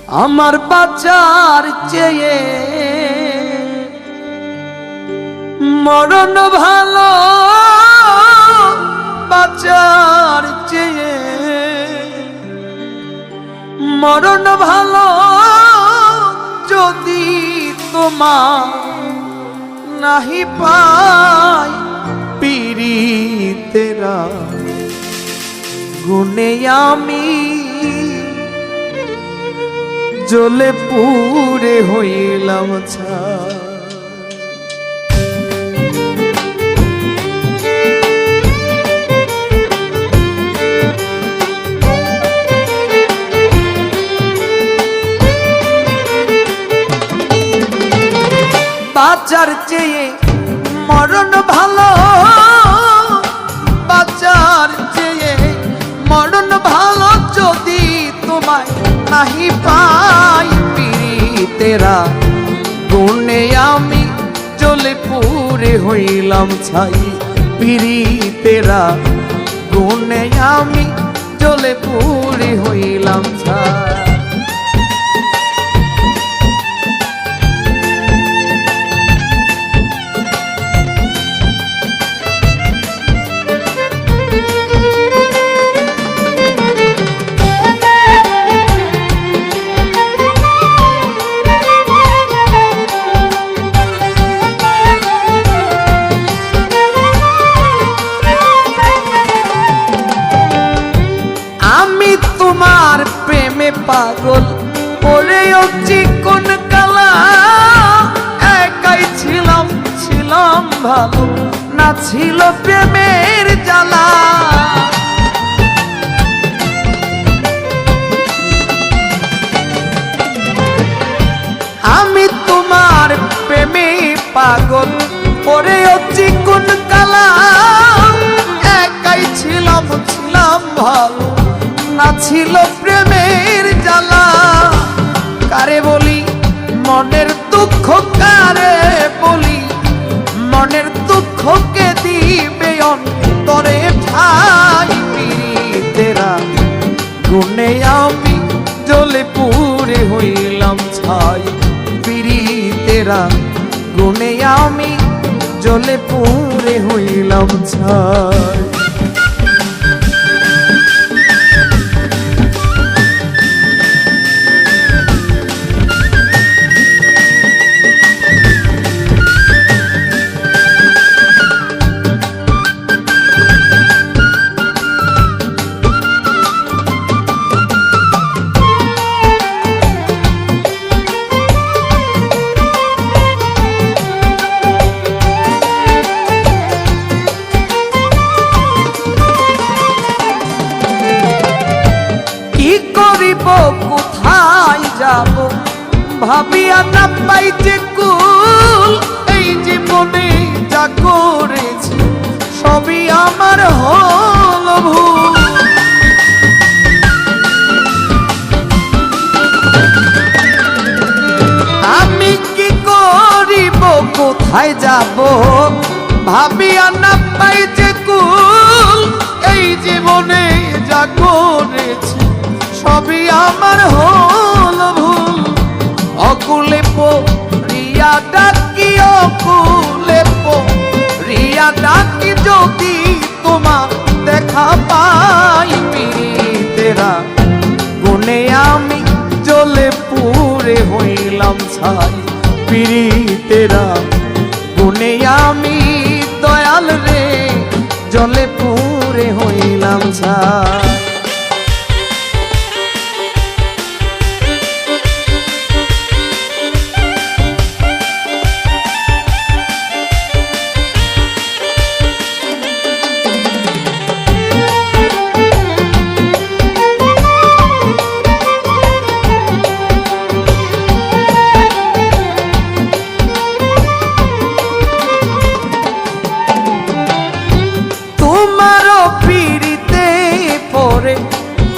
আমার বাঁচার চেয়ে মরণ ভালো, বাঁচার চেয়ে মরণ ভালো। যদি তোমার নাহি পাই পীড়িতেরা গুনে আমি জ্বলে পুড়ে হইলাম ছাই। বাঁচার চেয়ে মরণ ভালো, বাঁচার চেয়ে মরণ ভালো। যদি তোমায় নাহি পাই পীড়িতেরা গুনে আমি জ্বলে পুড়ে হইলাম ছাই। পীড়িতেরা গুনে আমি জ্বলে পুড়ে হইলাম ছাই। তোমার প্রেমে পাগল পড়েও চিকন কালা, একাই ছিলাম ছিলাম ভালো, না ছিল প্রেমের জ্বালা। আমি তোমার প্রেমে পাগল পড়েও চিকন কালা, একাই ছিলাম ছিলাম ভালো, না ছিল প্রেমের জ্বালা। কারে বলি মনের দুঃখ, কারে বলি মনের দুঃখকে দিবে অন্তরে ঠাই। পীড়িতেরা গুনে আমি জ্বলে পুড়ে হইলাম ছাই। পীড়িতেরা গুনে আমি জ্বলে পুড়ে হইলাম ছাই। কোথায় যাব ভাবিয়া না পাই যে কুল। এই জীবনে যা করেছি সবই আমার হল ভুল। আমি কি করিব কোথায় যাব ভাবিয়া না পাই যে কুল। এই জীবনে যা করেছি সবই আমার হল ভুল। অকুলে পড়িয়া ডাকি, অকুলে পড়িয়া ডাকি, যদি তোমার দেখা পাই পীড়িতেরা গুনে আমি জ্বলে পুড়ে হইলাম ছাই। পীড়িতেরা গুনে আমি দয়াল রে জ্বলে পুড়ে হইলাম ছাই।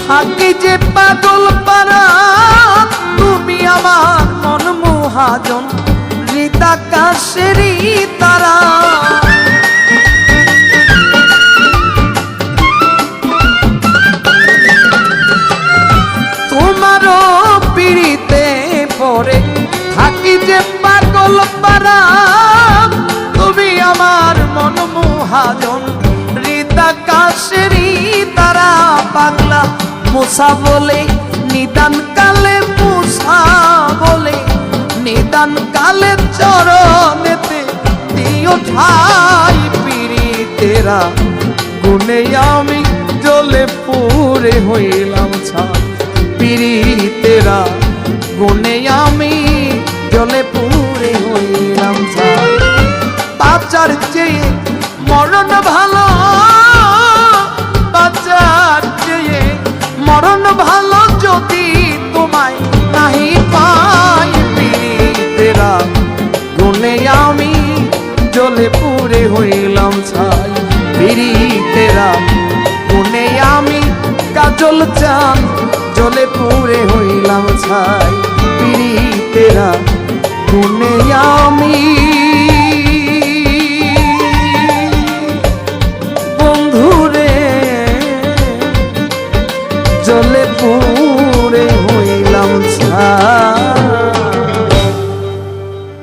থাকি যে পাগল পারা, তুমি আমার মন মহাজন হৃদাকাশেরই তারা। তোমারও পীড়িত মহাজন হৃদাকাশেরই তারা পাগলা মুসা বলে নিদান কালে মুসা বলে নিদান কালে চরণেতে দিও ঠাই পীড়িতেরা গুনে আমি জ্বলে পুড়ে হইলাম ছাই পীড়িতেরা গুনে আমি জ্বলে পুড়ে হইলাম ছাই বাঁচার চেয়ে মরণ ভালো বাঁচার চেয়ে মরণ ভালো যদি তোমায় নাহি পাই পীড়িতেরা গুনে আমি জ্বলে পুড়ে হইলাম ছাই পীড়িতেরা গুনে আমি কাজল চান জ্বলে পুড়ে হইলাম ছাই পীড়িতেরা গুনে আমি